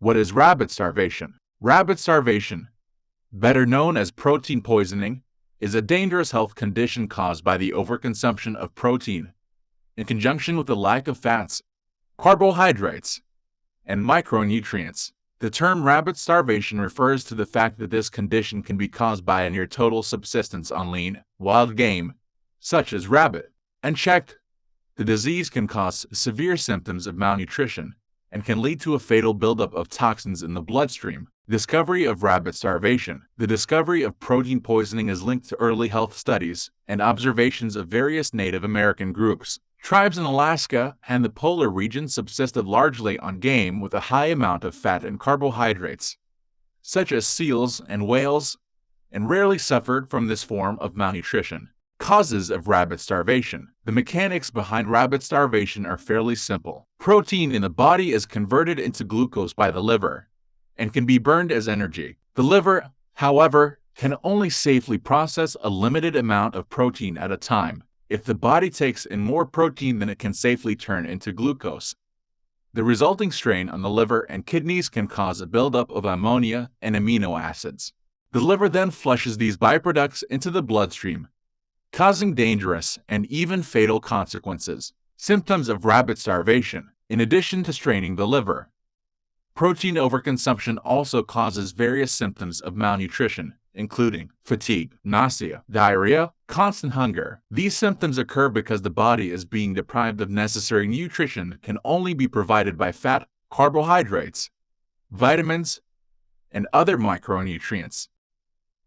What is rabbit starvation? Rabbit starvation, better known as protein poisoning, is a dangerous health condition caused by the overconsumption of protein, in conjunction with the lack of fats, carbohydrates, and micronutrients. The term rabbit starvation refers to the fact that this condition can be caused by a near total subsistence on lean, wild game, such as rabbit. Unchecked, the disease can cause severe symptoms of malnutrition and can lead to a fatal buildup of toxins in the bloodstream. Discovery of rabbit starvation. The discovery of protein poisoning is linked to early health studies and observations of various Native American groups. Tribes in Alaska and the polar region subsisted largely on game with a high amount of fat and carbohydrates, such as seals and whales, and rarely suffered from this form of malnutrition. Causes of rabbit starvation. The mechanics behind rabbit starvation are fairly simple. Protein in the body is converted into glucose by the liver and can be burned as energy. The liver, however, can only safely process a limited amount of protein at a time. If the body takes in more protein than it can safely turn into glucose, the resulting strain on the liver and kidneys can cause a buildup of ammonia and amino acids. The liver then flushes these byproducts into the bloodstream, causing dangerous and even fatal consequences. Symptoms of rabbit starvation. In addition to straining the liver, protein overconsumption also causes various symptoms of malnutrition, including fatigue, nausea, diarrhea, constant hunger. These symptoms occur because the body is being deprived of necessary nutrition that can only be provided by fat, carbohydrates, vitamins, and other micronutrients.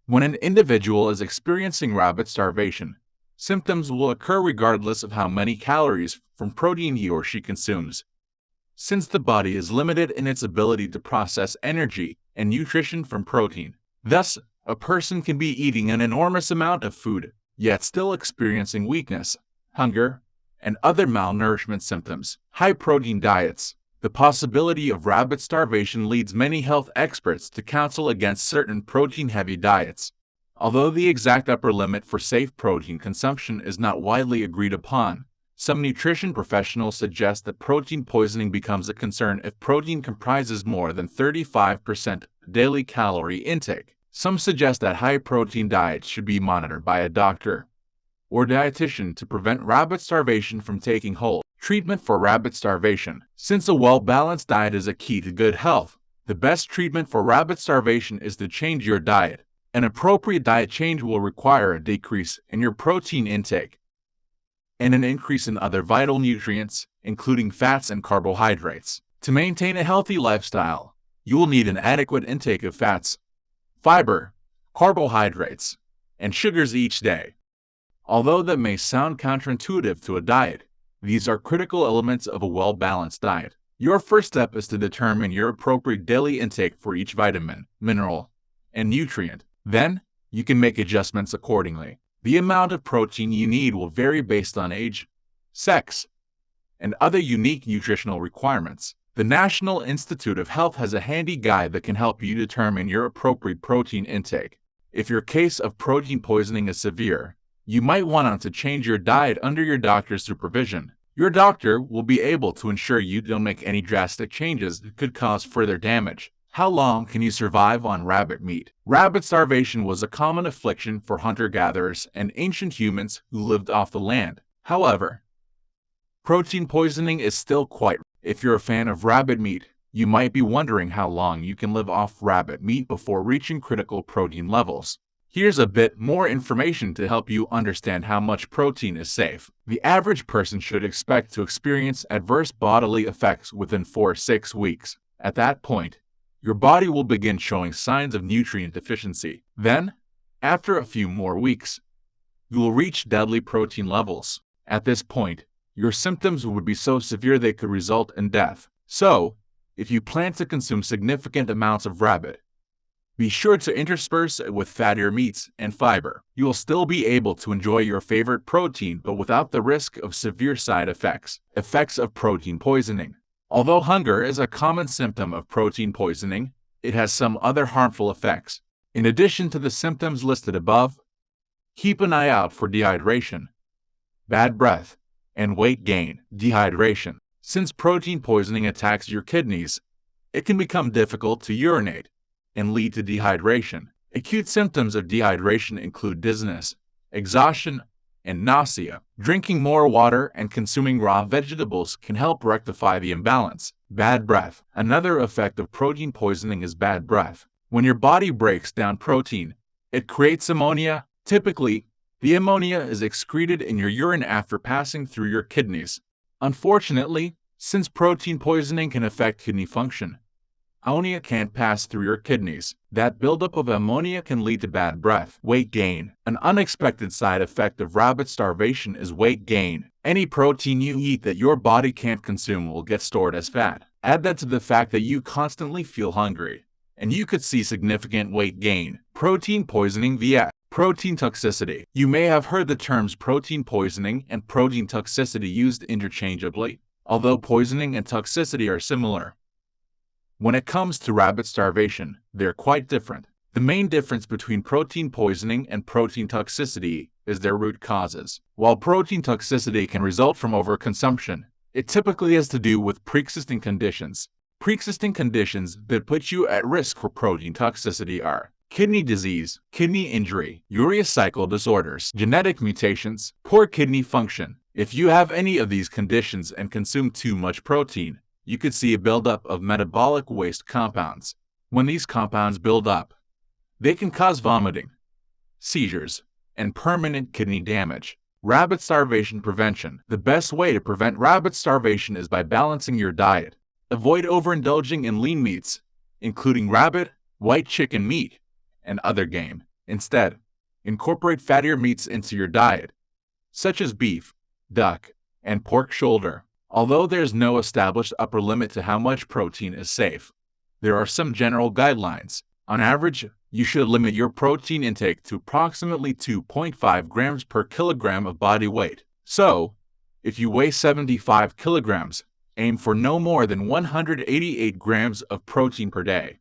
When an individual is experiencing rabbit starvation, symptoms will occur regardless of how many calories from protein he or she consumes, since the body is limited in its ability to process energy and nutrition from protein. Thus, a person can be eating an enormous amount of food, yet still experiencing weakness, hunger, and other malnourishment symptoms. High-protein diets. The possibility of rabbit starvation leads many health experts to counsel against certain protein-heavy diets. Although the exact upper limit for safe protein consumption is not widely agreed upon, some nutrition professionals suggest that protein poisoning becomes a concern if protein comprises more than 35% daily calorie intake. Some suggest that high-protein diets should be monitored by a doctor or dietitian to prevent rabbit starvation from taking hold. Treatment for rabbit starvation. Since a well-balanced diet is a key to good health, the best treatment for rabbit starvation is to change your diet. An appropriate diet change will require a decrease in your protein intake and an increase in other vital nutrients, including fats and carbohydrates. To maintain a healthy lifestyle, you will need an adequate intake of fats, fiber, carbohydrates, and sugars each day. Although that may sound counterintuitive to a diet, these are critical elements of a well-balanced diet. Your first step is to determine your appropriate daily intake for each vitamin, mineral, and nutrient. Then, you can make adjustments accordingly. The amount of protein you need will vary based on age, sex, and other unique nutritional requirements. The National Institute of Health has a handy guide that can help you determine your appropriate protein intake. If your case of protein poisoning is severe, you might want to change your diet under your doctor's supervision. Your doctor will be able to ensure you don't make any drastic changes that could cause further damage. How long can you survive on rabbit meat? Rabbit starvation was a common affliction for hunter-gatherers and ancient humans who lived off the land. However, protein poisoning is still quite rare. If you're a fan of rabbit meat, you might be wondering how long you can live off rabbit meat before reaching critical protein levels. Here's a bit more information to help you understand how much protein is safe. The average person should expect to experience adverse bodily effects within 4 to 6 weeks. At that point, your body will begin showing signs of nutrient deficiency. Then, after a few more weeks, you will reach deadly protein levels. At this point, your symptoms would be so severe they could result in death. So, if you plan to consume significant amounts of rabbit, be sure to intersperse it with fattier meats and fiber. You will still be able to enjoy your favorite protein, but without the risk of severe side effects. Effects of protein poisoning. Although hunger is a common symptom of protein poisoning, it has some other harmful effects. In addition to the symptoms listed above, keep an eye out for dehydration, bad breath, and weight gain. Dehydration. Since protein poisoning attacks your kidneys, it can become difficult to urinate and lead to dehydration. Acute symptoms of dehydration include dizziness, exhaustion, and nausea. Drinking more water and consuming raw vegetables can help rectify the imbalance. Bad breath. Another effect of protein poisoning is bad breath. When your body breaks down protein, it creates ammonia. Typically, the ammonia is excreted in your urine after passing through your kidneys. Unfortunately, since protein poisoning can affect kidney function, ammonia can't pass through your kidneys. That buildup of ammonia can lead to bad breath. Weight gain. An unexpected side effect of rabbit starvation is weight gain. Any protein you eat that your body can't consume will get stored as fat. Add that to the fact that you constantly feel hungry, and you could see significant weight gain. Protein poisoning via protein toxicity. You may have heard the terms protein poisoning and protein toxicity used interchangeably, although poisoning and toxicity are similar. When it comes to rabbit starvation, they're quite different. The main difference between protein poisoning and protein toxicity is their root causes. While protein toxicity can result from overconsumption, it typically has to do with pre-existing conditions. Pre-existing conditions that put you at risk for protein toxicity are kidney disease, kidney injury, urea cycle disorders, genetic mutations, poor kidney function. If you have any of these conditions and consume too much protein, you could see a buildup of metabolic waste compounds. When these compounds build up, they can cause vomiting, seizures, and permanent kidney damage. Rabbit starvation prevention. The best way to prevent rabbit starvation is by balancing your diet. Avoid overindulging in lean meats, including rabbit, white chicken meat, and other game. Instead, incorporate fattier meats into your diet, such as beef, duck, and pork shoulder. Although there's no established upper limit to how much protein is safe, there are some general guidelines. On average, you should limit your protein intake to approximately 2.5 grams per kilogram of body weight. So, if you weigh 75 kilograms, aim for no more than 188 grams of protein per day.